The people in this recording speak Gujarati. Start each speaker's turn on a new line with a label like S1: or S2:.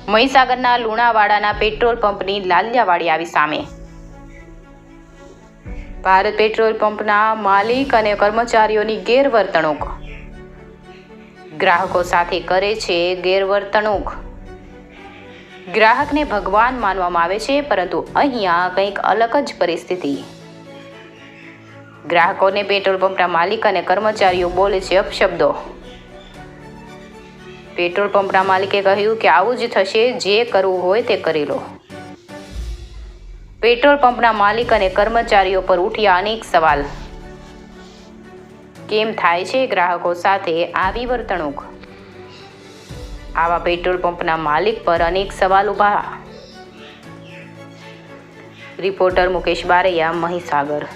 S1: મહીસાગરના લુણાવાડાના પેટ્રોલ પંપની લાલિયાવાડી આવી સામે। ભારત પેટ્રોલ પંપના માલિક અને કર્મચારીઓની ગેરવર્તણૂક। ગ્રાહકો સાથે કરે છે ગેરવર્તણૂક। ગ્રાહકને ભગવાન માનવામાં આવે છે, પરંતુ અહીંયા કંઈક અલગ જ પરિસ્થિતિ। ગ્રાહકોને પેટ્રોલ પંપના માલિક અને કર્મચારીઓ બોલે છે અપશબ્દો। પેટ્રોલ પંપના માલિકે કહ્યું કે આવું જ થશે, જે કરવું હોય તે કરી લો। પેટ્રોલ પંપના માલિક અને કર્મચારીઓ પર ઉઠ્યા અનેક સવાલ। કેમ થાય છે ગ્રાહકો સાથે આવી વર્તણૂક? આવા પેટ્રોલ પંપના માલિક પર અનેક સવાલ ઉભા। રિપોર્ટર મુકેશ બારૈયા, મહીસાગર।